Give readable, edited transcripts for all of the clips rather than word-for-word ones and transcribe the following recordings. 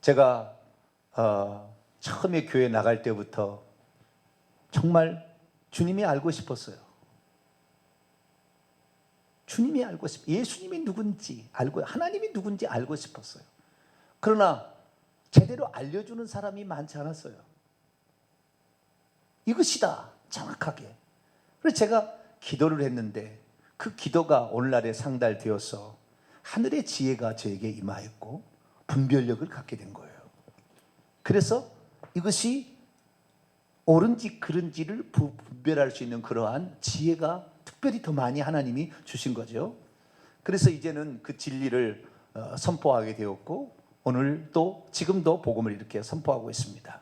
제가 처음에 교회 나갈 때부터 정말 주님이 알고 싶었어요. 주님이 알고 예수님이 누군지 알고, 하나님이 누군지 알고 싶었어요. 그러나 제대로 알려주는 사람이 많지 않았어요. 이것이다, 정확하게. 그래서 제가 기도를 했는데 그 기도가 오늘날에 상달되어서 하늘의 지혜가 저에게 임하였고 분별력을 갖게 된 거예요. 그래서 이것이 옳은지 그른지를 분별할 수 있는 그러한 지혜가 특별히 더 많이 하나님이 주신 거죠. 그래서 이제는 그 진리를 선포하게 되었고 오늘 또 지금도 복음을 이렇게 선포하고 있습니다.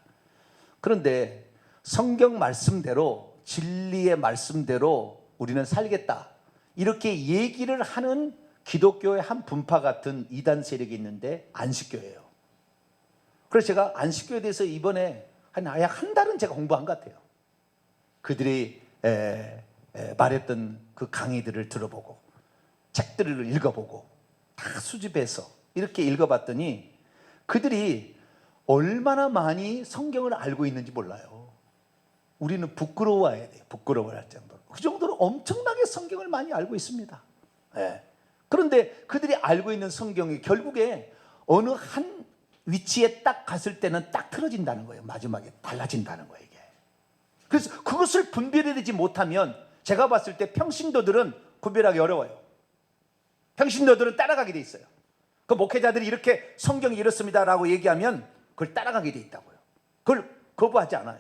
그런데 성경 말씀대로, 진리의 말씀대로 우리는 살겠다, 이렇게 얘기를 하는 기독교의 한 분파 같은 이단 세력이 있는데 안식교예요. 그래서 제가 안식교에 대해서 이번에 약 한 달은 제가 공부한 것 같아요. 그들이 말했던 그 강의들을 들어보고 책들을 읽어보고 다 수집해서 이렇게 읽어봤더니 그들이 얼마나 많이 성경을 알고 있는지 몰라요. 우리는 부끄러워해야 돼요. 부끄러워할 정도로. 그 정도로 엄청나게 성경을 많이 알고 있습니다. 그런데 그들이 알고 있는 성경이 결국에 어느 한 위치에 딱 갔을 때는 딱 틀어진다는 거예요. 마지막에 달라진다는 거예요, 이게. 그래서 그것을 분별해내지 못하면 제가 봤을 때 평신도들은 구별하기 어려워요. 평신도들은 따라가게 돼 있어요. 그 목회자들이 이렇게 성경이 이렇습니다라고 얘기하면 그걸 따라가게 돼 있다고요. 그걸 거부하지 않아요.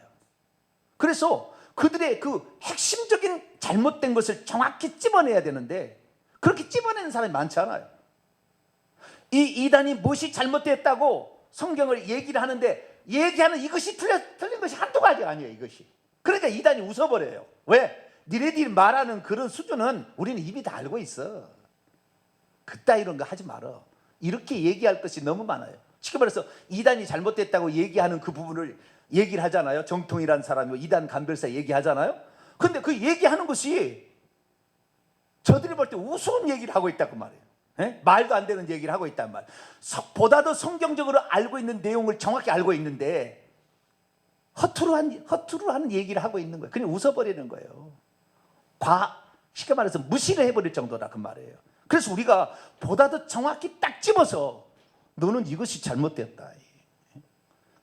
그래서 그들의 그 핵심적인 잘못된 것을 정확히 찝어내야 되는데 그렇게 찝어내는 사람이 많지 않아요. 이 이단이 무엇이 잘못됐다고 성경을 얘기를 하는데 얘기하는 이것이 틀린 것이 한두 가지가 아니에요, 이것이. 그러니까 이단이 웃어버려요. 왜? 니네들이 말하는 그런 수준은 우리는 이미 다 알고 있어. 그따 이런 거 하지 말어. 이렇게 얘기할 것이 너무 많아요. 쉽게 말해서 이단이 잘못됐다고 얘기하는 그 부분을 얘기를 하잖아요. 정통이라는 사람이 이단 간별사 얘기하잖아요. 근데 그 얘기하는 것이 저들이 볼 때 우스운 얘기를 하고 있다고 말이에요. 말도 안 되는 얘기를 하고 있단 말이에요. 보다 더 성경적으로 알고 있는 내용을 정확히 알고 있는데 허투루 하는 얘기를 하고 있는 거예요. 그냥 웃어버리는 거예요. 쉽게 말해서 무시를 해버릴 정도다, 그 말이에요. 그래서 우리가 보다 더 정확히 딱 집어서 너는 이것이 잘못되었다,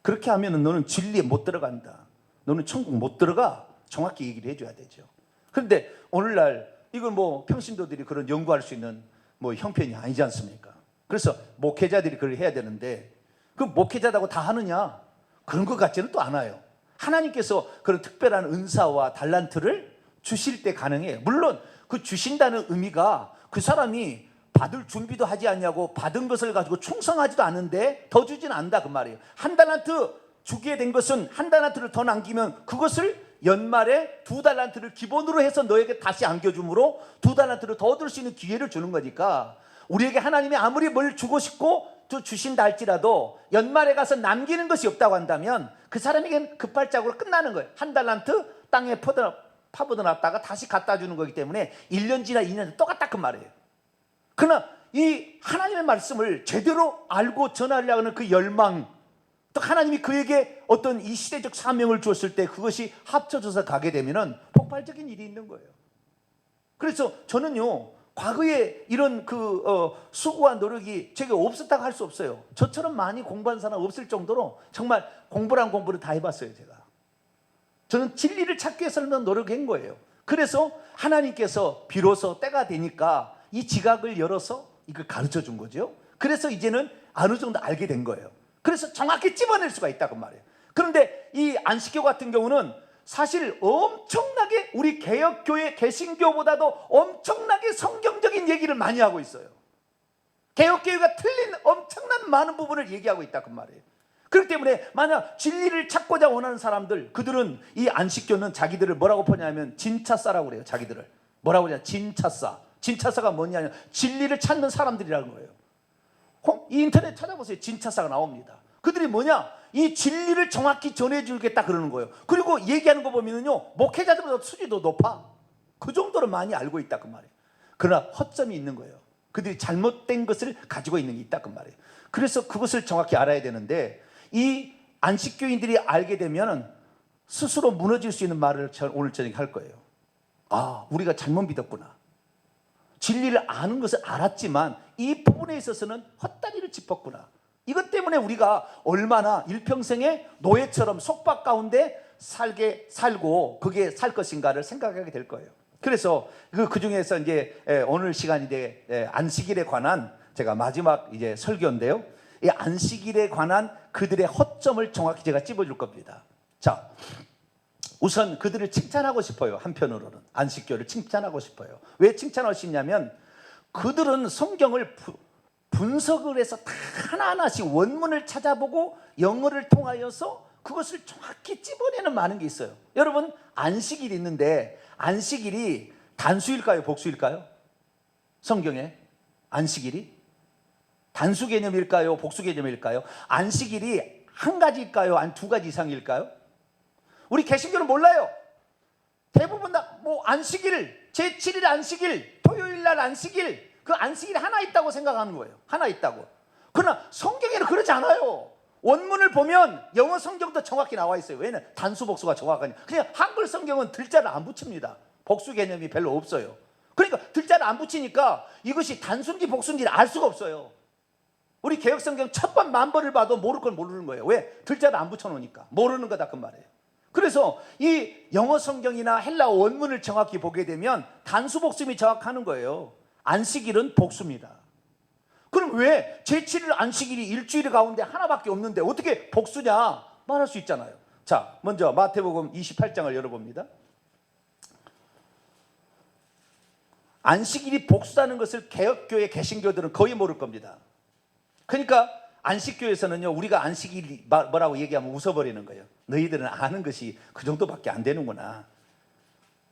그렇게 하면 너는 진리에 못 들어간다, 너는 천국 못 들어가, 정확히 얘기를 해줘야 되죠. 그런데 오늘날 이건 뭐 평신도들이 그런 연구할 수 있는 뭐 형편이 아니지 않습니까? 그래서 목회자들이 그걸 해야 되는데 그 목회자다고 다 하느냐? 그런 것 같지는 또 않아요. 하나님께서 그런 특별한 은사와 달란트를 주실 때 가능해요. 물론 그 주신다는 의미가 그 사람이 받을 준비도 하지 않냐고 받은 것을 가지고 충성하지도 않은데 더 주진 않는다, 그 말이에요. 한 달란트 주게 된 것은 한 달란트를 더 남기면 그것을 연말에 2달란트를 기본으로 해서 너에게 다시 안겨줌으로 2달란트를 더 얻을 수 있는 기회를 주는 거니까 우리에게 하나님이 아무리 뭘 주고 싶고 또 주신다 할지라도 연말에 가서 남기는 것이 없다고 한다면 그 사람에게는 급발작으로 끝나는 거예요. 1달란트 땅에 파묻어놨다가 다시 갖다 주는 거기 때문에 1년 지나 2년 똑같다, 그 말이에요. 그러나 이 하나님의 말씀을 제대로 알고 전하려고 하는 그 열망, 또 하나님이 그에게 어떤 이 시대적 사명을 주었을 때 그것이 합쳐져서 가게 되면은 폭발적인 일이 있는 거예요. 그래서 저는요, 과거에 이런 수고와 노력이 제게 없었다고 할 수 없어요. 저처럼 많이 공부한 사람 없을 정도로 정말 공부란 공부를 다 해봤어요, 제가. 저는 진리를 찾기 위해서는 노력한 거예요. 그래서 하나님께서 비로소 때가 되니까 이 지각을 열어서 이걸 가르쳐 준 거죠. 그래서 이제는 어느 정도 알게 된 거예요. 그래서 정확히 찝어낼 수가 있다고 말이에요. 그런데 이 안식교 같은 경우는 사실 엄청나게 우리 개혁교회, 개신교보다도 엄청나게 성경적인 얘기를 많이 하고 있어요. 개혁교회가 틀린 엄청난 많은 부분을 얘기하고 있다고 말이에요. 그렇기 때문에 만약 진리를 찾고자 원하는 사람들, 그들은 이 안식교는 자기들을 뭐라고 보냐면 진차사라고 그래요. 자기들을 뭐라고 하냐, 진차사. 진차사가 뭐냐면 진리를 찾는 사람들이라는 거예요. 이 인터넷 찾아보세요. 진차사가 나옵니다. 그들이 뭐냐, 이 진리를 정확히 전해주겠다 그러는 거예요. 그리고 얘기하는 거 보면요, 목회자들보다 수준도 높아. 그 정도로 많이 알고 있다, 그 말이에요. 그러나 허점이 있는 거예요. 그들이 잘못된 것을 가지고 있는 게 있다, 그 말이에요. 그래서 그것을 정확히 알아야 되는데 이 안식교인들이 알게 되면 스스로 무너질 수 있는 말을 오늘 저녁에 할 거예요. 아, 우리가 잘못 믿었구나. 진리를 아는 것을 알았지만 이 부분에 있어서는 헛다리를 짚었구나. 이것 때문에 우리가 얼마나 일평생에 노예처럼 속박 가운데 살고 그게 살 것인가를 생각하게 될 거예요. 그래서 그 중에서 이제 오늘 시간인데 안식일에 관한 제가 마지막 이제 설교인데요. 이 안식일에 관한 그들의 허점을 정확히 제가 찝어줄 겁니다. 자, 우선 그들을 칭찬하고 싶어요. 한편으로는 안식교를 칭찬하고 싶어요. 왜 칭찬하고 싶냐면 그들은 성경을 분석을 해서 다 하나하나씩 원문을 찾아보고 영어를 통하여서 그것을 정확히 찝어내는 많은 게 있어요. 여러분, 안식일이 있는데 안식일이 단수일까요? 복수일까요? 성경에 안식일이 단수 개념일까요? 복수 개념일까요? 안식일이 한 가지일까요? 아니 두 가지 이상일까요? 우리 개신교는 몰라요. 대부분 다 뭐 안식일, 제7일 안식일, 토요일 날 안식일, 그 안식일이 하나 있다고 생각하는 거예요. 하나 있다고. 그러나 성경에는 그러지 않아요. 원문을 보면 영어 성경도 정확히 나와 있어요. 왜냐하면 단수 복수가 정확하니까. 그냥 한글 성경은 들자를 안 붙입니다. 복수 개념이 별로 없어요. 그러니까 들자를 안 붙이니까 이것이 단수인지 복수인지 알 수가 없어요. 우리 개혁성경 천번 만번을 봐도 모를 걸 모르는 거예요. 왜? 들자를 안 붙여놓으니까. 모르는 거다 그 말이에요. 그래서 이 영어 성경이나 헬라어 원문을 정확히 보게 되면 단수 복수이 정확하는 거예요. 안식일은 복수입니다. 그럼 왜 제7일 안식일이 일주일 가운데 하나밖에 없는데 어떻게 복수냐 말할 수 있잖아요. 자, 먼저 마태복음 28장을 열어봅니다. 안식일이 복수라는 것을 개혁교회 개신교들은 거의 모를 겁니다. 그러니까 안식교에서는요, 우리가 안식일이 뭐라고 얘기하면 웃어버리는 거예요. 너희들은 아는 것이 그 정도밖에 안 되는구나.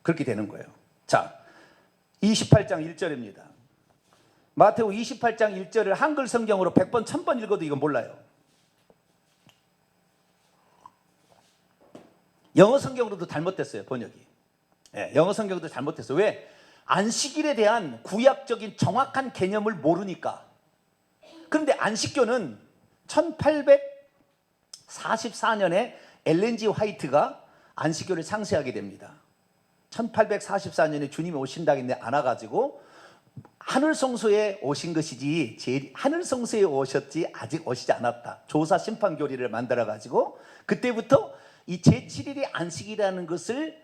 그렇게 되는 거예요. 자, 28장 1절입니다. 마태복음 28장 1절을 한글 성경으로 100번, 1000번 읽어도 이건 몰라요. 영어 성경으로도 잘못됐어요, 번역이. 영어 성경도 잘못됐어요. 왜? 안식일에 대한 구약적인 정확한 개념을 모르니까. 그런데 안식교는 1844년에 엘렌 G 화이트가 안식교를 창시하게 됩니다. 1844년에 주님이 오신다고 했는데 안 와가지고 하늘성소에 오신 것이지 하늘성소에 오셨지 아직 오시지 않았다. 조사 심판교리를 만들어가지고 그때부터 이 제7일이 안식이라는 것을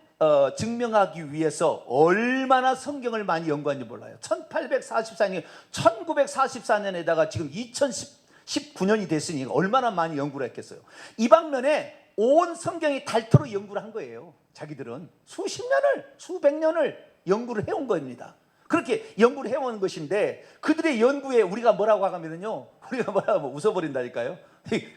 증명하기 위해서 얼마나 성경을 많이 연구한지 몰라요. 1844년, 1944년에다가 지금 2019년이 됐으니 얼마나 많이 연구를 했겠어요. 이 방면에 온 성경이 닳도록 연구를 한 거예요. 자기들은 수십 년을, 수백 년을 연구를 해온 겁니다. 그렇게 연구를 해온 것인데 그들의 연구에 우리가 뭐라고 하면요, 우리가 뭐라고 하면 웃어버린다니까요.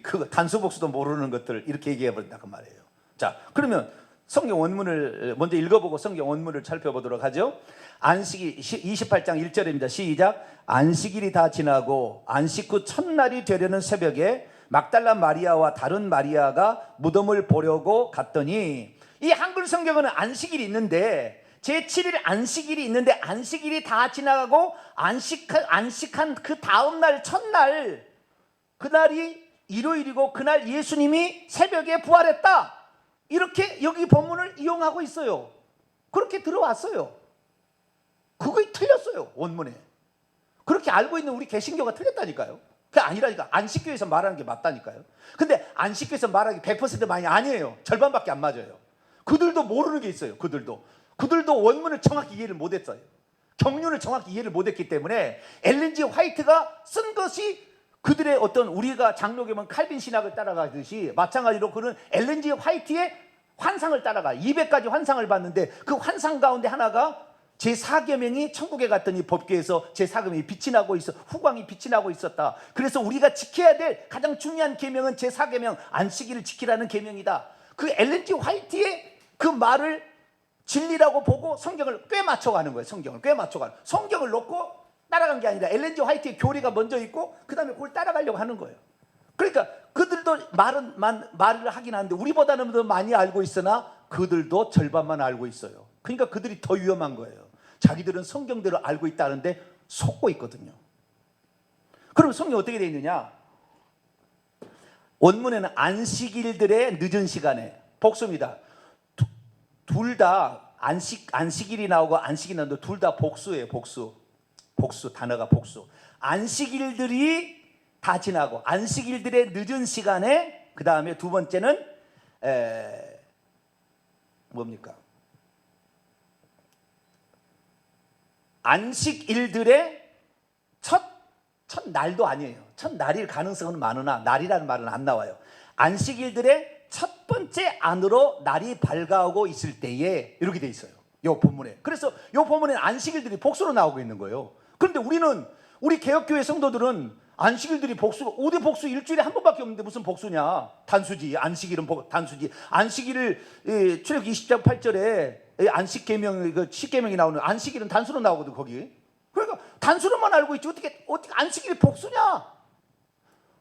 그 단수복수도 모르는 것들을 이렇게 얘기해버린다 그 말이에요. 자, 그러면 성경 원문을 먼저 읽어보고 성경 원문을 살펴보도록 하죠. 안식일 28장 1절입니다. 시작. 안식일이 다 지나고 안식 후 첫날이 되려는 새벽에 막달라 마리아와 다른 마리아가 무덤을 보려고 갔더니, 이 한글 성경은 안식일이 있는데 제7일 안식일이 있는데 안식일이 다 지나가고 안식한 그 다음날 첫날, 그날이 일요일이고 그날 예수님이 새벽에 부활했다, 이렇게 여기 본문을 이용하고 있어요. 그렇게 들어왔어요. 그거 틀렸어요, 원문에. 그렇게 알고 있는 우리 개신교가 틀렸다니까요. 그게 아니라니까. 안식교에서 말하는 게 맞다니까요. 근데 안식교에서 말하는 게 100% 많이 아니에요. 절반밖에 안 맞아요. 그들도 모르는 게 있어요. 그들도 원문을 정확히 이해를 못했어요. 경륜을 정확히 이해를 못했기 때문에 엘렌 G 화이트가 쓴 것이 그들의 어떤, 우리가 장로교면 칼빈 신학을 따라가듯이 마찬가지로 그는 엘렌 G 화이트의 환상을 따라가 200가지 환상을 봤는데 그 환상 가운데 하나가 제4계명이 천국에 갔더니 법궤에서 제4계명이 빛이 나고 있어, 후광이 빛이 나고 있었다. 그래서 우리가 지켜야 될 가장 중요한 계명은 제4계명 안식일을 지키라는 계명이다. 그 엘렌 G 화이트의 그 말을 진리라고 보고 성경을 꽤 맞춰가는 거예요. 성경을 놓고 따라간 게 아니라 엘렌 G 화이트의 교리가 먼저 있고 그 다음에 그걸 따라가려고 하는 거예요. 그러니까 그들도 말을 하긴 하는데 우리보다는 더 많이 알고 있으나 그들도 절반만 알고 있어요. 그러니까 그들이 더 위험한 거예요. 자기들은 성경대로 알고 있다는데 속고 있거든요. 그럼 성경이 어떻게 되어 있느냐? 원문에는 안식일들의 늦은 시간에, 복수입니다. 둘 다 안식일이 나오고 안식이 나오는데 둘 다 복수예요. 복수 단어가 복수. 안식일들이 다 지나고 안식일들의 늦은 시간에, 그 다음에 두 번째는 뭡니까? 안식일들의 첫 날도 아니에요. 첫 날일 가능성은 많으나 날이라는 말은 안 나와요. 안식일들의 첫 번째 안으로 날이 밝아오고 있을 때에, 이렇게 돼 있어요, 요 본문에. 그래서 요 본문에는 안식일들이 복수로 나오고 있는 거예요. 그런데 우리 개혁교회 성도들은 안식일들이 복수, 5대 복수 일주일에 한 번밖에 없는데 무슨 복수냐? 단수지. 안식일은 단수지. 안식일을 출애굽기 20장 8절에 안식 계명, 그 10계명이 나오는 안식일은 단수로 나오거든, 거기. 그러니까 단수로만 알고 있지 어떻게 안식일이 복수냐?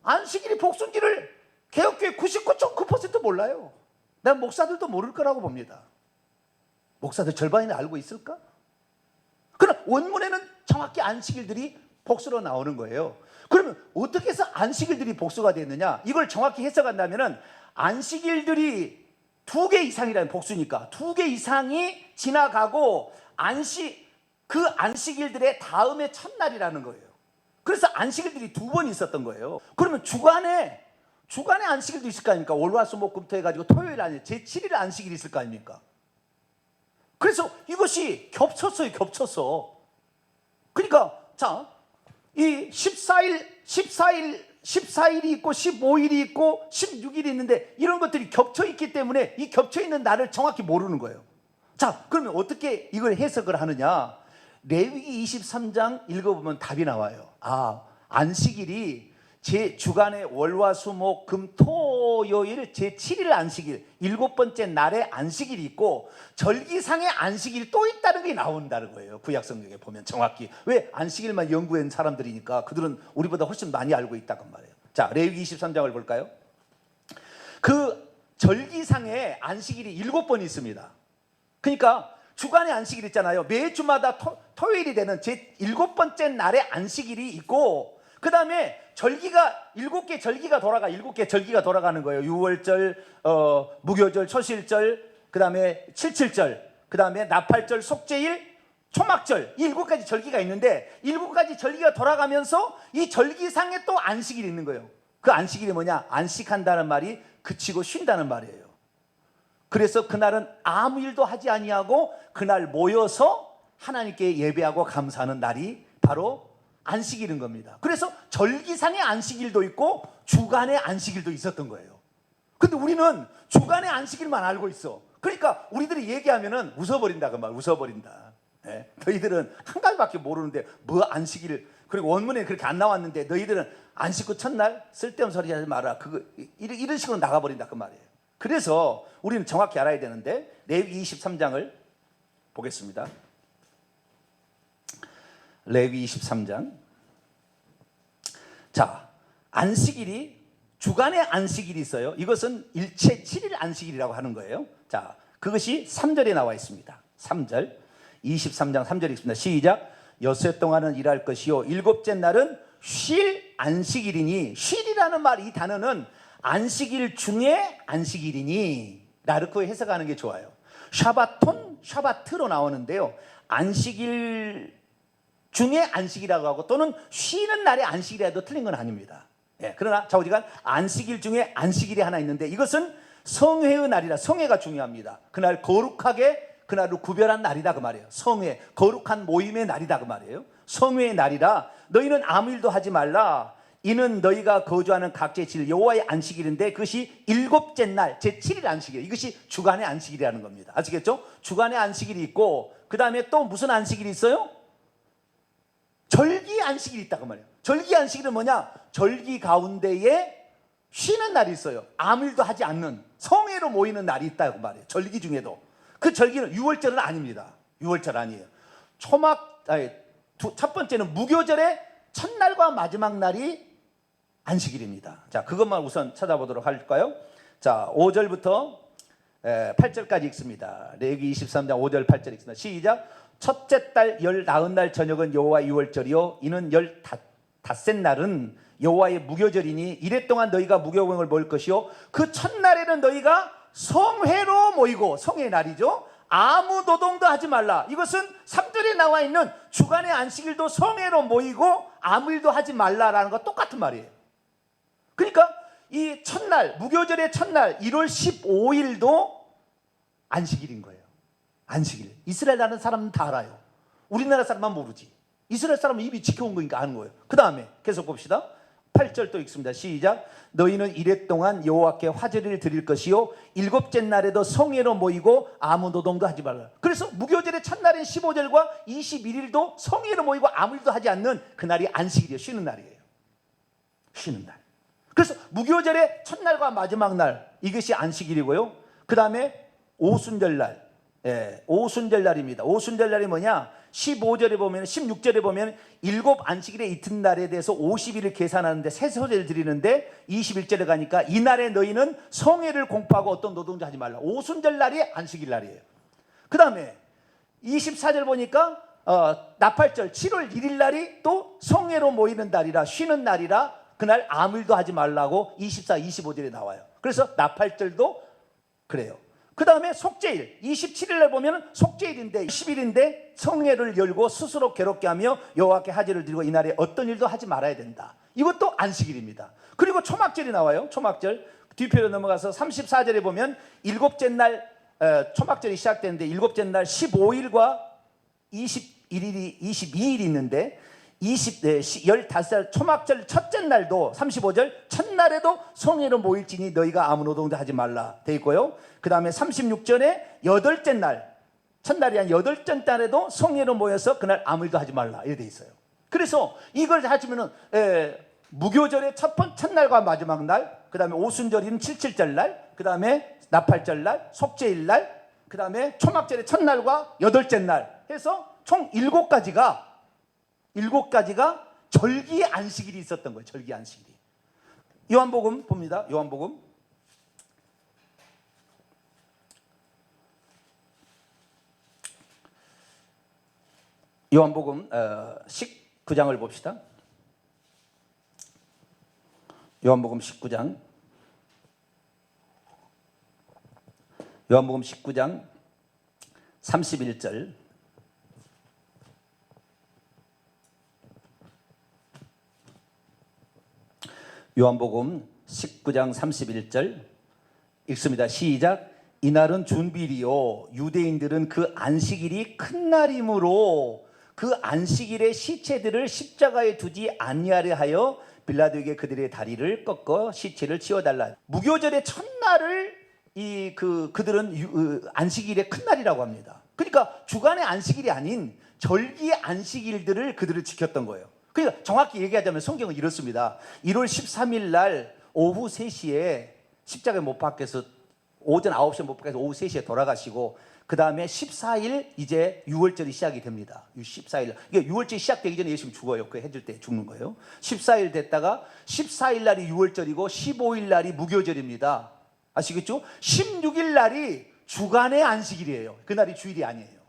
안식일이 복수인지를 개혁교회 99.9% 몰라요. 난 목사들도 모를 거라고 봅니다. 목사들 절반이나 알고 있을까? 그러나 원문에는 정확히 안식일들이 복수로 나오는 거예요. 그러면 어떻게 해서 안식일들이 복수가 됐느냐? 이걸 정확히 해석한다면 안식일들이 2개 이상이라는, 복수니까 2개 이상이 지나가고 그 안식일들의 다음에 첫날이라는 거예요. 그래서 안식일들이 2번 있었던 거예요. 그러면 주간에 안식일도 있을 거 아닙니까? 월화수목금토 해가지고 토요일 아니에요. 제7일 안식일이 있을 거 아닙니까? 그래서 이것이 겹쳤어. 그러니까 이 14일이 있고 15일이 있고 16일이 있는데 이런 것들이 겹쳐 있기 때문에 이 겹쳐 있는 날을 정확히 모르는 거예요. 그러면 어떻게 이걸 해석을 하느냐? 레위기 23장 읽어보면 답이 나와요. 안식일이 주간의 월화수목금토요일 제7일 안식일, 7번째 날에 안식일이 있고 절기상의 안식일이 또 있다는 게 나온다는 거예요. 구약성경에 보면 정확히. 왜? 안식일만 연구한 사람들이니까 그들은 우리보다 훨씬 많이 알고 있다고 말이에요. 레위기 23장을 볼까요? 그 절기상의 안식일이 7번 있습니다. 그러니까 주간의 안식일 있잖아요. 매주마다 토요일이 되는 제7번째 날에 안식일이 있고, 그 다음에 절기가 7개 절기가 돌아가는 거예요. 유월절, 무교절, 초실절, 그 다음에 칠칠절, 그 다음에 나팔절, 속죄일, 초막절, 이 7가지 절기가 있는데 7가지 절기가 돌아가면서 이 절기상에 또 안식일이 있는 거예요. 그 안식일이 뭐냐? 안식한다는 말이 그치고 쉰다는 말이에요. 그래서 그날은 아무 일도 하지 아니하고 그날 모여서 하나님께 예배하고 감사하는 날이 바로 안식일인 겁니다. 그래서 절기상의 안식일도 있고 주간의 안식일도 있었던 거예요. 근데 우리는 주간의 안식일만 알고 있어. 그러니까 우리들이 얘기하면은 웃어버린다, 그 말. 웃어버린다. 너희들은 한 가지밖에 모르는데 뭐 안식일, 그리고 원문에 그렇게 안 나왔는데 너희들은 안 씻고 첫날 쓸데없는 소리 하지 마라, 이런 식으로 나가버린다, 그 말이에요. 그래서 우리는 정확히 알아야 되는데 레위기 23장을 보겠습니다. 레위기 23장. 안식일이, 주간의 안식일이 있어요. 이것은 일체 7일 안식일이라고 하는 거예요. 그것이 3절에 나와 있습니다. 3절, 23장 3절에 있습니다. 시작. 엿새 동안은 일할 것이요 7째 날은 쉴 안식일이니, 쉴이라는 말, 이 단어는 안식일 중에 안식일이니 라르코 해석하는 게 좋아요. 샤바톤, 샤바트로 나오는데요, 안식일 중에 안식이라고 하고 또는 쉬는 날의 안식이라도 틀린 건 아닙니다. 그러나 우리가 안식일 중에 안식일이 하나 있는데 이것은 성회의 날이라, 성회가 중요합니다. 그날 거룩하게, 그날을 구별한 날이다, 그 말이에요. 성회, 거룩한 모임의 날이다, 그 말이에요. 성회의 날이라 너희는 아무 일도 하지 말라. 이는 너희가 거주하는 각지의 질 여호와의 안식일인데 그것이 7째 날 제7일 안식일, 이것이 주간의 안식일이라는 겁니다. 아시겠죠? 주간의 안식일이 있고 그 다음에 또 무슨 안식일이 있어요? 절기 안식일이 있다, 그 말이에요. 절기 안식일은 뭐냐? 절기 가운데에 쉬는 날이 있어요. 아무 일도 하지 않는 성회로 모이는 날이 있다, 그 말이에요. 절기 중에도. 그 절기는 유월절은 아닙니다. 유월절 아니에요. 첫 번째는 무교절의 첫날과 마지막 날이 안식일입니다. 그것만 우선 찾아보도록 할까요? 5절부터 8절까지 읽습니다. 레위기 23장 5절 8절 읽습니다. 시작. 첫째 달 19날 저녁은 여호와 유월절이요 이는 15셋 날은 여호와의 무교절이니 이래 동안 너희가 무교병을 먹을 것이요 그 첫날에는 너희가 성회로 모이고, 성의 날이죠. 아무 노동도 하지 말라. 이것은 3절에 나와 있는 주간의 안식일도 성회로 모이고 아무 일도 하지 말라라는 거 똑같은 말이에요. 그러니까 이 첫날, 무교절의 첫날 1월 15일도 안식일인 거예요. 안식일. 이스라엘 하는 사람은 다 알아요. 우리나라 사람만 모르지. 이스라엘 사람은 이미 지켜온 거니까 아는 거예요. 그 다음에 계속 봅시다. 8절 또 읽습니다. 시작. 너희는 이래 동안 여호와께 화제를 드릴 것이요 일곱째 날에도 성회로 모이고 아무 노동도 하지 말라. 그래서 무교절의 첫날인 15절과 21일도 성회로 모이고 아무 일도 하지 않는 그날이 안식일이에요. 쉬는 날이에요. 쉬는 날. 그래서 무교절의 첫날과 마지막 날, 이것이 안식일이고요. 그 다음에 오순절날, 오순절날입니다. 오순절날이 뭐냐? 15절에 보면, 16절에 보면 일곱 안식일의 이튿날에 대해서 50일을 계산하는데 세 소재를 드리는데 21절에 가니까 이날에 너희는 성회를 공포하고 어떤 노동도 하지 말라. 오순절날이 안식일 날이에요. 그 다음에 24절 보니까 나팔절 7월 1일 날이 또 성회로 모이는 날이라, 쉬는 날이라 그날 아무 일도 하지 말라고 24, 25절에 나와요. 그래서 나팔절도 그래요. 그 다음에 속죄일 27일에 보면 속죄일인데 10일인데 성회를 열고 스스로 괴롭게 하며 여호와께 화제를 드리고 이날에 어떤 일도 하지 말아야 된다. 이것도 안식일입니다. 그리고 초막절이 나와요. 초막절 뒤편으로 넘어가서 34절에 보면 일곱째 날 초막절이 시작되는데 일곱째 날 15일과 21일이 22일이 있는데 15살 초막절 첫째 날도 35절 첫날에도 성회로 모일지니 너희가 아무 노동도 하지 말라 돼 있고요. 그 다음에 36절에 여덟째 날 첫날이 아닌 여덟째 날에도 성회로 모여서 그날 아무 일도 하지 말라 이렇게 돼 있어요. 그래서 이걸 하시면은 무교절의 첫날과 마지막 날, 그 다음에 오순절인 77절 날, 그 다음에 나팔절 날, 속죄일 날, 그 다음에 초막절의 첫날과 여덟째 날 해서 총 7가지가 절기 안식일이 있었던 거예요. 절기 안식일이. 요한복음 봅니다. 요한복음 19장을 봅시다. 요한복음 19장 31절 요한복음 19장 31절 읽습니다. 시작. 이날은 준비일이요 유대인들은 그 안식일이 큰 날이므로 그 안식일의 시체들을 십자가에 두지 아니하려 하여 빌라도에게 그들의 다리를 꺾어 시체를 치워달라. 무교절의 첫날을 그들은 안식일의 큰 날이라고 합니다. 그러니까 주간의 안식일이 아닌 절기 안식일들을 그들을 지켰던 거예요. 그러니까 정확히 얘기하자면 성경은 이렇습니다. 1월 13일 날 오후 3시에 십자가에 못 박혀서 오전 9시에 못 박혀서 오후 3시에 돌아가시고 그 다음에 14일 이제 6월절이 시작이 됩니다. 14일. 이게 6월절이 시작되기 전에 예수님 죽어요. 그 해줄 때 죽는 거예요. 14일 됐다가 14일 날이 6월절이고 15일 날이 무교절입니다. 아시겠죠? 16일 날이 주간의 안식일이에요. 그날이 주일이 아니에요.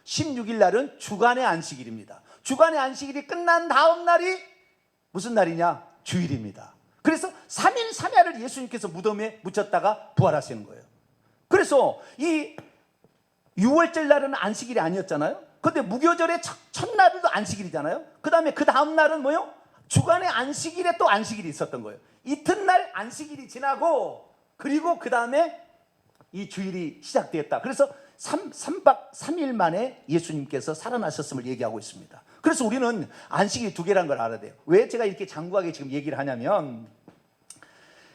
16일 날은 주간의 안식일입니다. 주간의 안식일이 끝난 다음 날이 무슨 날이냐? 주일입니다. 그래서 3일 3야를 예수님께서 무덤에 묻혔다가 부활하시는 거예요. 그래서 이 6월절 날은 안식일이 아니었잖아요. 그런데 무교절의 첫날도 안식일이잖아요. 그 다음에 그 다음 날은 뭐요? 주간의 안식일에 또 안식일이 있었던 거예요. 이튿날 안식일이 지나고 그리고 그 다음에 이 주일이 시작되었다. 그래서 3박 3일 만에 예수님께서 살아나셨음을 얘기하고 있습니다. 그래서 우리는 안식일이 2개라는 걸 알아야 돼요. 왜 제가 이렇게 장구하게 지금 얘기를 하냐면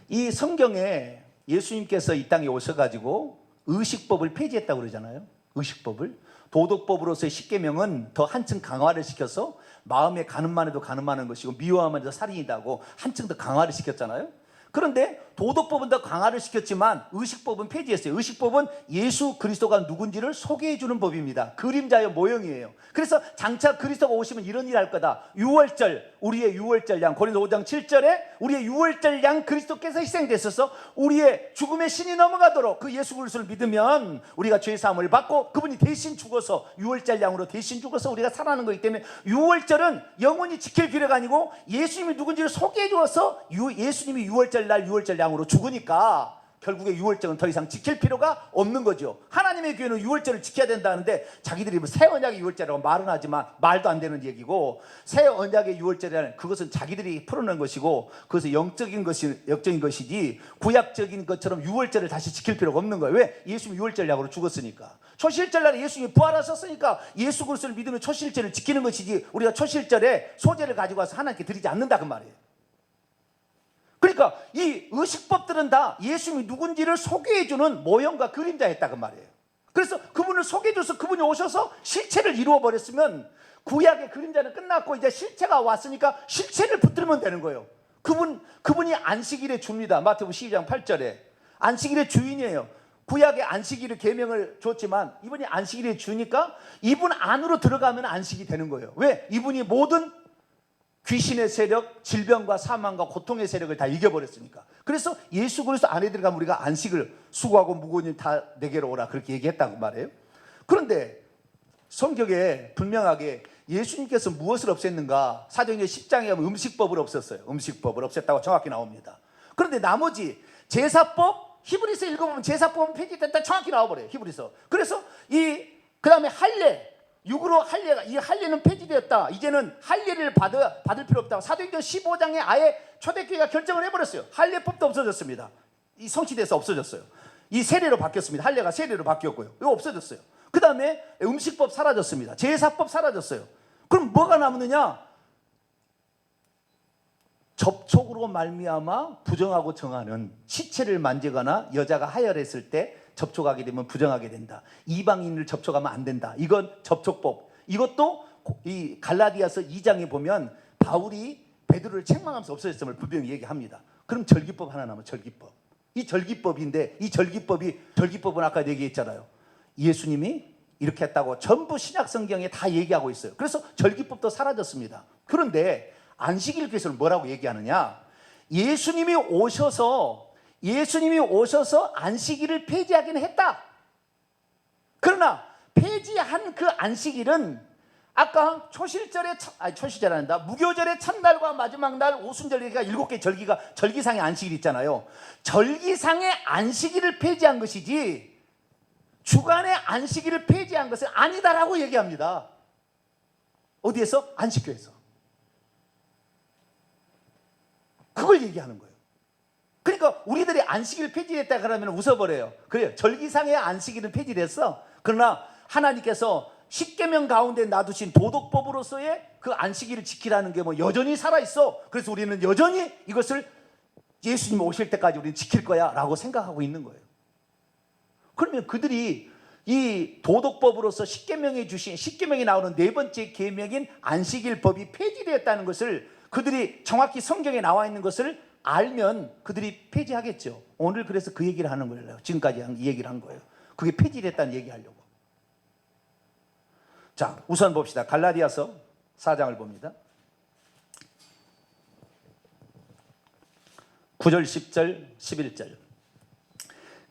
이 성경에 예수님께서 이 땅에 오셔가지고 의식법을 폐지했다고 그러잖아요. 의식법을. 도덕법으로서의 10계명은 더 한층 강화를 시켜서 마음에 가늠만 해도 가늠하는 것이고 미워하면 해도 살인이다고 한층 더 강화를 시켰잖아요. 그런데 도덕법은 더 강화를 시켰지만 의식법은 폐지했어요. 의식법은 예수 그리스도가 누군지를 소개해 주는 법입니다. 그림자의 모형이에요. 그래서 장차 그리스도가 오시면 이런 일 할 거다. 유월절, 우리의 유월절 양, 고린도 5장 7절에 우리의 유월절 양 그리스도께서 희생되셔서 우리의 죽음의 신이 넘어가도록 그 예수 그리스도를 믿으면 우리가 죄 사함을 받고 그분이 대신 죽어서 유월절 양으로 대신 죽어서 우리가 살아나는 거기 때문에 유월절은 영원히 지킬 필요가 아니고 예수님이 누군지를 소개해 주어서 예수님이 유월절 날 유월절 양으로 죽으니까 결국에 유월절은 더 이상 지킬 필요가 없는 거죠. 하나님의 교회는 유월절을 지켜야 된다는데 자기들이 새 언약의 유월절이라고 말은 하지만 말도 안 되는 얘기고, 새 언약의 유월절이라는 그것은 자기들이 풀어낸 것이고 그것은 영적인 것이지 구약적인 것처럼 유월절을 다시 지킬 필요가 없는 거예요. 왜? 예수님이 유월절 약으로 죽었으니까. 초실절 날에 예수님이 부활하셨으니까 예수 그리스도를 믿으면 초실절을 지키는 것이지 우리가 초실절에 소제를 가지고 와서 하나님께 드리지 않는다 그 말이에요. 그러니까 이 의식법들은 다 예수님이 누군지를 소개해주는 모형과 그림자였다 그 말이에요. 그래서 그분을 소개해줘서 그분이 오셔서 실체를 이루어버렸으면 구약의 그림자는 끝났고 이제 실체가 왔으니까 실체를 붙들면 되는 거예요. 그분이 안식일의 주입니다. 마태복음 12장 8절에 안식일의 주인이에요. 구약의 안식일의 계명을 줬지만 이분이 안식일의 주니까 이분 안으로 들어가면 안식이 되는 거예요. 왜? 이분이 모든 귀신의 세력, 질병과 사망과 고통의 세력을 다 이겨버렸으니까. 그래서 예수 그리스도 안에 들어가면 우리가 안식을, 수고하고 무거운 일 다 내게로 오라 그렇게 얘기했다고 말해요. 그런데 성경에 분명하게 예수님께서 무엇을 없앴는가? 사도행전 10장에 가면 음식법을 없앴어요. 음식법을 없앴다고 정확히 나옵니다. 그런데 나머지 제사법, 히브리서 읽어보면 제사법은 폐지됐다 정확히 나와버려요. 히브리서. 그래서 그 다음에 할례, 육으로 할례가, 이 할례는 폐지되었다. 이제는 할례를 받을 필요 없다. 사도행전 15장에 아예 초대교회가 결정을 해버렸어요. 할례법도 없어졌습니다. 이 성취돼서 없어졌어요. 이 세례로 바뀌었습니다. 할례가 세례로 바뀌었고요. 이거 없어졌어요. 그 다음에 음식법 사라졌습니다. 제사법 사라졌어요. 그럼 뭐가 남느냐? 접촉으로 말미암아 부정하고 정하는, 시체를 만지거나 여자가 하혈했을 때 접촉하게 되면 부정하게 된다. 이방인을 접촉하면 안 된다. 이건 접촉법. 이것도 이 갈라디아서 2장에 보면 바울이 베드로를 책망하면서 없어졌음을 분명히 얘기합니다. 그럼 절기법 하나 남아. 절기법. 이 절기법인데 이 절기법은 아까 얘기했잖아요. 예수님이 이렇게 했다고 전부 신약 성경에 다 얘기하고 있어요. 그래서 절기법도 사라졌습니다. 그런데 안식일 교회에서는 뭐라고 얘기하느냐? 예수님이 오셔서 안식일을 폐지하긴 했다. 그러나 폐지한 그 안식일은 아까 무교절의 첫날과 마지막 날 오순절이가 7개 절기상의 안식일 있잖아요. 절기상의 안식일을 폐지한 것이지 주간의 안식일을 폐지한 것은 아니다라고 얘기합니다. 어디에서? 안식교에서. 그걸 얘기하는 거예요. 그러니까 우리들이 안식일 폐지했다 그러면 웃어버려요. 그래요. 절기상의 안식일은 폐지됐어. 그러나 하나님께서 십계명 가운데 놔두신 도덕법으로서의 그 안식일을 지키라는 게 뭐 여전히 살아있어. 그래서 우리는 여전히 이것을 예수님 오실 때까지 우리는 지킬 거야 라고 생각하고 있는 거예요. 그러면 그들이 이 도덕법으로서 십계명이 나오는 네 번째 계명인 안식일법이 폐지되었다는 것을 그들이 정확히 성경에 나와 있는 것을 알면 그들이 폐지하겠죠. 오늘 그래서 그 얘기를 하는 거예요. 지금까지 이 얘기를 한 거예요. 그게 폐지됐다는 얘기하려고. 자, 우선 봅시다. 갈라디아서 4장을 봅니다. 9절, 10절, 11절.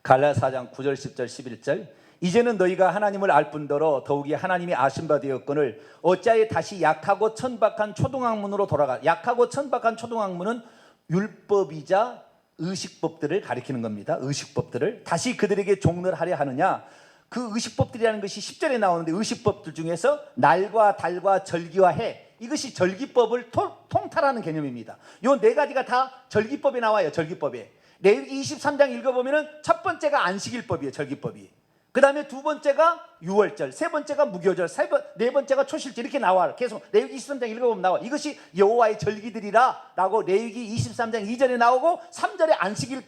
갈라디아 4장 9절, 10절, 11절. 이제는 너희가 하나님을 알 뿐더러 더욱이 하나님이 아신 바 되었거늘 어찌하여 다시 약하고 천박한 초등학문으로 돌아가. 약하고 천박한 초등학문은 율법이자 의식법들을 가리키는 겁니다. 의식법들을 다시 그들에게 종를 하려 하느냐. 그 의식법들이라는 것이 10절에 나오는데 의식법들 중에서 날과 달과 절기와 해, 이것이 절기법을 통탈하는 개념입니다. 이 네 가지가 다 절기법에 나와요. 절기법에. 레위기 23장 읽어보면 첫 번째가 안식일법이에요. 절기법이. 그 다음에 두 번째가 유월절, 세 번째가 무교절, 네 번째가 초실절 이렇게 나와요. 계속 레위기 23장 읽어보면 나와. 이것이 여호와의 절기들이라 라고 레위기 23장 2절에 나오고 3절에 안식일,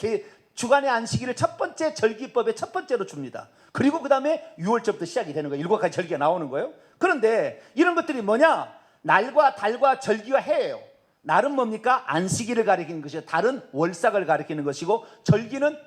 주간의 안식일을 첫 번째 절기법의 첫 번째로 줍니다. 그리고 그 다음에 유월절부터 시작이 되는 거예요. 7가지 절기가 나오는 거예요. 그런데 이런 것들이 뭐냐? 날과 달과 절기와 해예요. 날은 뭡니까? 안식일을 가리키는 것이고 달은 월삭을 가리키는 것이고 절기는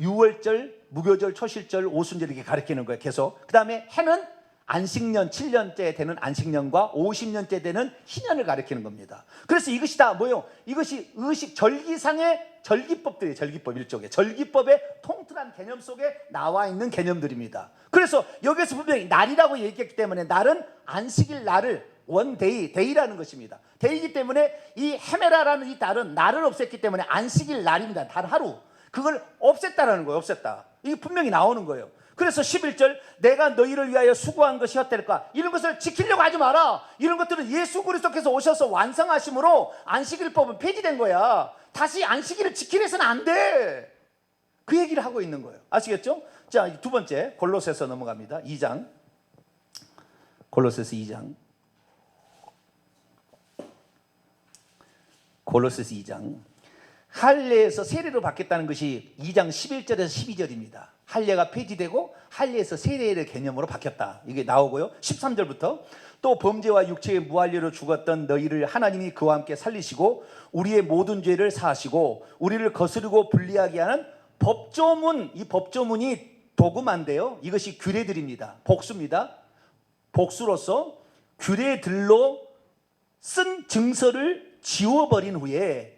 유월절, 무교절, 초실절, 오순절 이렇게 가리키는 거예요. 계속. 그 다음에 해는 안식년 7년째 되는 안식년과 50년째 되는 희년을 가리키는 겁니다. 그래서 이것이 다 뭐예요? 이것이 의식 절기상의 절기법들이에요. 절기법 일종의 절기법의 통틀한 개념 속에 나와 있는 개념들입니다. 그래서 여기서 분명히 날이라고 얘기했기 때문에 날은 안식일 날을 원데이, 데이라는 것입니다. 데이이기 때문에 이 헤메라라는 이 달은 날을 없앴기 때문에 안식일 날입니다. 단 하루. 그걸 없앴다라는 거예요. 없앴다. 이게 분명히 나오는 거예요. 그래서 11절 내가 너희를 위하여 수고한 것이 헛될까? 이런 것을 지키려고 하지 마라. 이런 것들은 예수 그리스도께서 오셔서 완성하심으로 안식일법은 폐지된 거야. 다시 안식일을 지키려서는 안 돼. 그 얘기를 하고 있는 거예요. 아시겠죠? 자, 두 번째 골로새서 넘어갑니다. 2장. 골로새서 2장. 골로새서 2장. 할례에서 세례로 바뀌었다는 것이 2장 11절에서 12절입니다. 할례가 폐지되고 할례에서 세례의 개념으로 바뀌었다. 이게 나오고요. 13절부터 또 범죄와 육체의 무할례로 죽었던 너희를 하나님이 그와 함께 살리시고 우리의 모든 죄를 사하시고 우리를 거스르고 불리하게 하는 법조문, 이 법조문이 도구만데요. 이것이 규례들입니다. 복수입니다. 복수로서 규례들로 쓴 증서를 지워버린 후에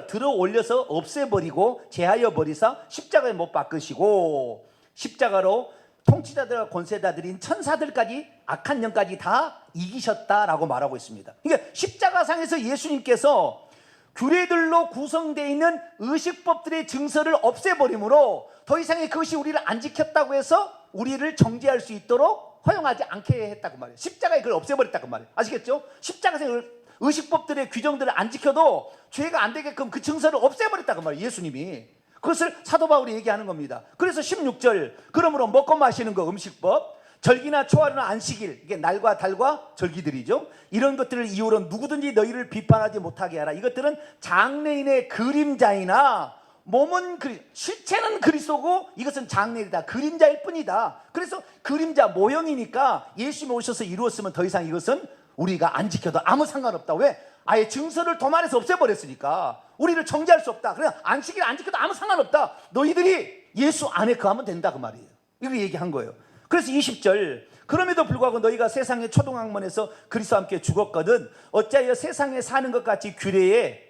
들어 올려서 없애버리고 제하여 버리사 십자가에 못 박으시고 십자가로 통치자들과 권세자들인 천사들까지 악한 영까지 다 이기셨다라고 말하고 있습니다. 그러니까 십자가상에서 예수님께서 규례들로 구성되어 있는 의식법들의 증서를 없애버림으로 더 이상의 그것이 우리를 안 지켰다고 해서 우리를 정죄할 수 있도록 허용하지 않게 했다고 말이에요. 십자가에 그걸 없애버렸다고 말이에요. 아시겠죠? 십자가에서 의식법들의 규정들을 안 지켜도 죄가 안 되게끔 그 증서를 없애버렸다고 말이에요. 예수님이. 그것을 사도 바울이 얘기하는 겁니다. 그래서 16절 그러므로 먹고 마시는 거 음식법, 절기나 초하루나 안식일, 이게 날과 달과 절기들이죠. 이런 것들을 이유로 누구든지 너희를 비판하지 못하게 하라. 이것들은 장래인의 그림자이나 몸은 실체는 그리스도고 이것은 장래이다. 그림자일 뿐이다. 그래서 그림자 모형이니까 예수님이 오셔서 이루었으면 더 이상 이것은 우리가 안 지켜도 아무 상관없다. 왜? 아예 증서를 도말해서 없애버렸으니까 우리를 정죄할 수 없다. 그냥 안식일 안 지켜도 아무 상관없다. 너희들이 예수 안에 거하면 된다 그 말이에요. 이거 얘기한 거예요. 그래서 20절 그럼에도 불구하고 너희가 세상의 초동학문에서 그리스도와 함께 죽었거든 어찌하여 세상에 사는 것 같이 규례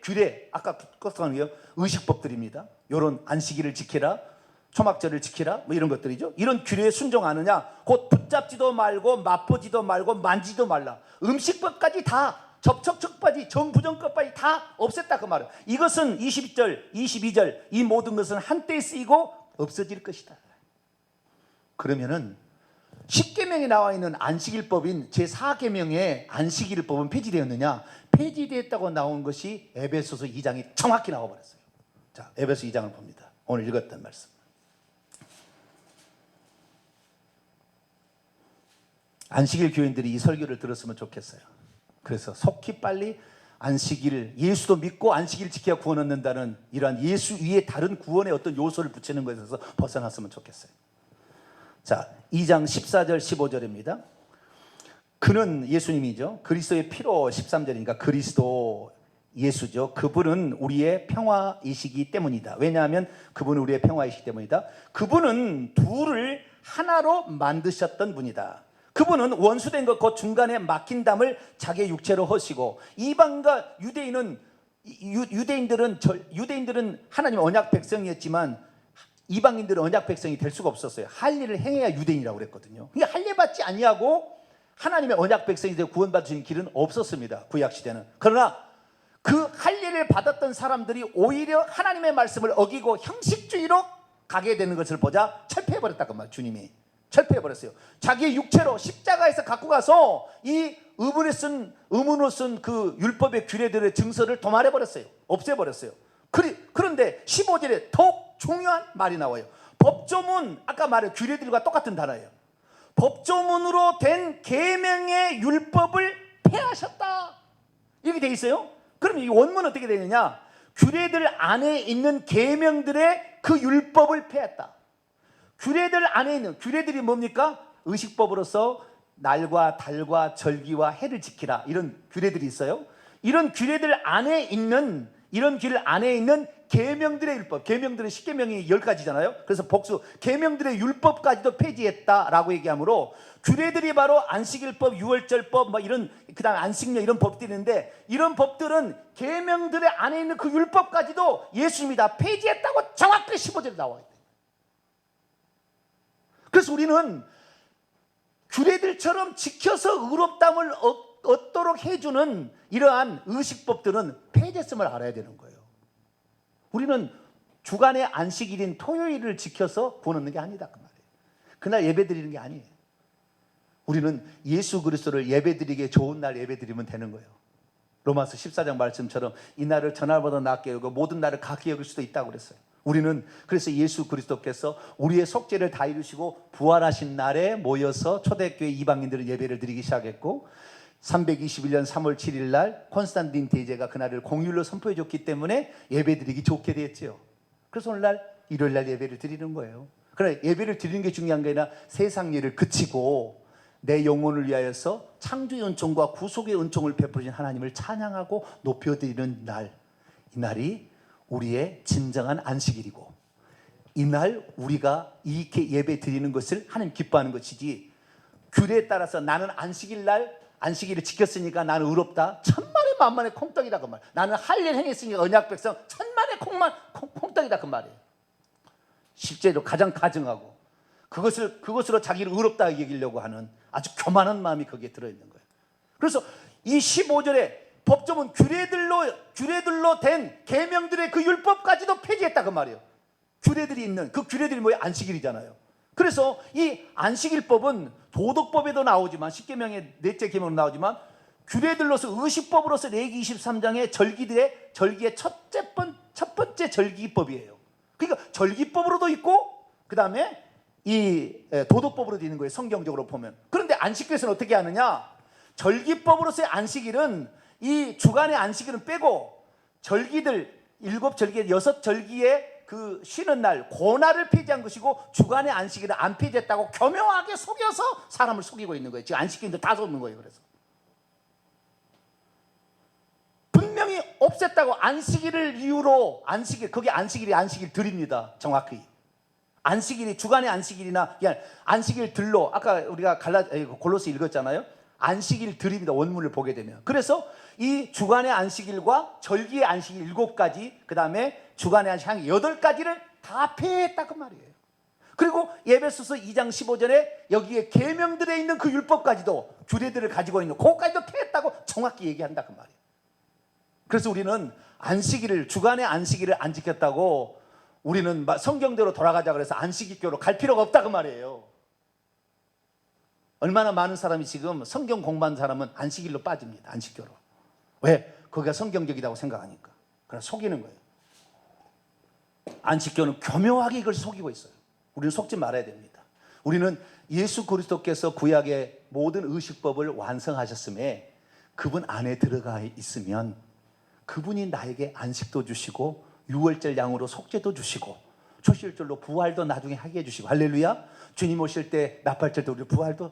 아까 껐던 게 의식법들입니다. 이런 안식일을 지키라, 초막절을 지키라 뭐 이런 것들이죠. 이런 규례에 순종하느냐? 곧 붙잡지도 말고 맛보지도 말고 만지도 말라. 음식법까지 다 접촉까지 정부정법까지 다 없앴다 그 말이에요. 이것은 21절 22절 이 모든 것은 한때 쓰이고 없어질 것이다. 그러면은 10계명에 나와 있는 안식일법인 제4계명의 안식일법은 폐지되었느냐? 폐지되었다고 나온 것이 에베소서 2장이 정확히 나와버렸어요. 자, 에베소 2장을 봅니다. 오늘 읽었던 말씀. 안식일 교인들이 이 설교를 들었으면 좋겠어요. 그래서 속히 빨리 안식일, 예수도 믿고 안식일 지켜야 구원 얻는다는 이러한 예수 위에 다른 구원의 어떤 요소를 붙이는 것에서 벗어났으면 좋겠어요. 자, 2장 14절 15절입니다. 그는 예수님이죠. 그리스도의 피로 13절이니까 그리스도 예수죠. 그분은 우리의 평화이시기 때문이다. 왜냐하면 그분은 우리의 평화이시기 때문이다. 그분은 둘을 하나로 만드셨던 분이다. 그분은 원수된 것 곧 중간에 막힌 담을 자기의 육체로 허시고 이방과 유대인들은 하나님의 언약 백성이었지만 이방인들은 언약 백성이 될 수가 없었어요. 할 일을 행해야 유대인이라고 그랬거든요. 그러니까 할 일 받지 아니하고 하나님의 언약 백성이 되어 구원받을 수 있는 길은 없었습니다. 구약 시대는. 그러나 그 할 일을 받았던 사람들이 오히려 하나님의 말씀을 어기고 형식주의로 가게 되는 것을 보자 철폐해버렸다고 말 주님이. 철폐해버렸어요. 자기의 육체로 십자가에서 갖고 가서 이 의문으로 쓴 그 율법의 규례들의 증서를 도말해버렸어요. 없애버렸어요. 그런데 15절에 더욱 중요한 말이 나와요. 법조문, 아까 말한 규례들과 똑같은 단어예요. 법조문으로 된 계명의 율법을 폐하셨다. 이렇게 돼 있어요. 그럼 이 원문은 어떻게 되느냐? 규례들 안에 있는 계명들의 그 율법을 폐했다. 규례들 안에 있는 규례들이 뭡니까? 의식법으로서 날과 달과 절기와 해를 지키라 이런 규례들이 있어요. 이런 규례들 안에 있는 계명들의 율법, 계명들의 10계명이 10가지잖아요. 그래서 복수 계명들의 율법까지도 폐지했다라고 얘기하므로 규례들이 바로 안식일법, 유월절법, 뭐 이런 그다음 안식년 이런 법들이 있는데 이런 법들은 계명들의 안에 있는 그 율법까지도 예수님이 다 폐지했다고 정확히 15절에 나와 있대요. 그래서 우리는 규례들처럼 지켜서 의롭다함을 얻도록 해주는 이러한 의식법들은 폐지했음을 알아야 되는 거예요. 우리는 주간의 안식일인 토요일을 지켜서 구원 얻는 게 아니다 그 말이에요. 그날 예배 드리는 게 아니에요. 우리는 예수 그리스도를 예배 드리기에 좋은 날 예배 드리면 되는 거예요. 로마서 14장 말씀처럼 이 날을 전날보다 낫게 여기고 모든 날을 같게 여길 수도 있다고 그랬어요. 우리는 그래서 예수 그리스도께서 우리의 속죄를 다 이루시고 부활하신 날에 모여서 초대교회 이방인들은 예배를 드리기 시작했고 321년 3월 7일 날 콘스탄틴 대제가 그날을 공휴일로 선포해 줬기 때문에 예배 드리기 좋게 됐죠. 그래서 오늘날 일요일 날 예배를 드리는 거예요. 그러나 예배를 드리는 게 중요한 게 아니라 세상 일을 그치고 내 영혼을 위하여서 창조의 은총과 구속의 은총을 베푸신 하나님을 찬양하고 높여드리는 날, 이 날이 우리의 진정한 안식일이고 이날 우리가 이렇게 예배 드리는 것을 하나님 기뻐하는 것이지 규례에 따라서 나는 안식일 날 안식일을 지켰으니까 나는 의롭다. 천만의 만만의 콩떡이다 그 말. 나는 할 일 행했으니까 언약 백성 천만의 콩떡이다 그 말이에요. 실제로 가장 가증하고 그것으로 자기를 의롭다 여기려고 하는 아주 교만한 마음이 거기에 들어있는 거예요. 그래서 이 15절에 법조문 규례들로 된 계명들의 그 율법까지도 폐지했다 그 말이에요. 규례들이 있는 그 규례들이 뭐예요? 안식일이잖아요. 그래서 이 안식일법은 도덕법에도 나오지만 10계명의 넷째 계명으로 나오지만 규례들로서 의식법으로서 레위기 23장의 절기의 첫 번째 절기법이에요. 그러니까 절기법으로도 있고 그 다음에 이 도덕법으로도 있는 거예요. 성경적으로 보면. 그런데 안식교에서는 어떻게 하느냐? 절기법으로서의 안식일은 이 주간의 안식일은 빼고 절기들 7절기 6절기에 그 쉬는 날, 고날을 폐지한 것이고 주간의 안식일은 안 폐지했다고 교묘하게 속여서 사람을 속이고 있는 거예요. 지금 안식일도 다 속는 거예요. 그래서 분명히 없앴다고 안식일을 이유로 거기 안식일 드립니다. 정확히 안식일이 주간의 안식일이나 그냥 안식일들로 아까 우리가 골로새 읽었잖아요. 안식일 드립니다. 원문을 보게 되면. 그래서 이 주간의 안식일과 절기의 안식일 7가지 그 다음에 주간의 안식일 8가지를 다 폐했다 그 말이에요. 그리고 에베소서 2장 15절에 여기에 계명들에 있는 그 율법까지도 규례들을 가지고 있는 그것까지도 폐했다고 정확히 얘기한다 그 말이에요. 그래서 우리는 주간의 안식일을 안 지켰다고 우리는 성경대로 돌아가자 그래서 안식일교로 갈 필요가 없다 그 말이에요. 얼마나 많은 사람이 지금 성경 공부한 사람은 안식일로 빠집니다. 안식교로. 왜? 거기가 성경적이라고 생각하니까. 그냥 속이는 거예요. 안식교는 교묘하게 이걸 속이고 있어요. 우리는 속지 말아야 됩니다. 우리는 예수 그리스도께서 구약의 모든 의식법을 완성하셨음에 그분 안에 들어가 있으면 그분이 나에게 안식도 주시고 유월절 양으로 속죄도 주시고 초실절로 부활도 나중에 하게 해주시고 할렐루야. 주님 오실 때 나팔절 때 우리 부활도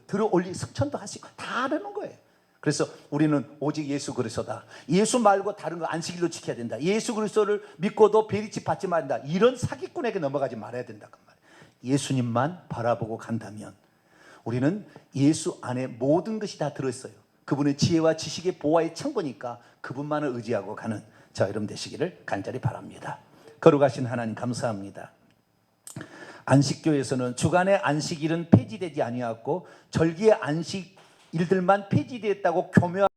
들어올리 승천도 하시고 다 하는 거예요. 그래서 우리는 오직 예수 그리스도다. 예수 말고 다른 거 안식일로 지켜야 된다. 예수 그리스도를 믿고도 베리치 받지 말자. 이런 사기꾼에게 넘어가지 말아야 된다 그 말이에요. 예수님만 바라보고 간다면 우리는 예수 안에 모든 것이 다 들어있어요. 그분의 지혜와 지식의 보화의 창고니까 그분만을 의지하고 가는 자 여러분 되시기를 간절히 바랍니다. 거룩하신 하나님 감사합니다. 안식교에서는 주간의 안식일은 폐지되지 아니하였고 절기의 안식일들만 폐지되었다고 교묘하게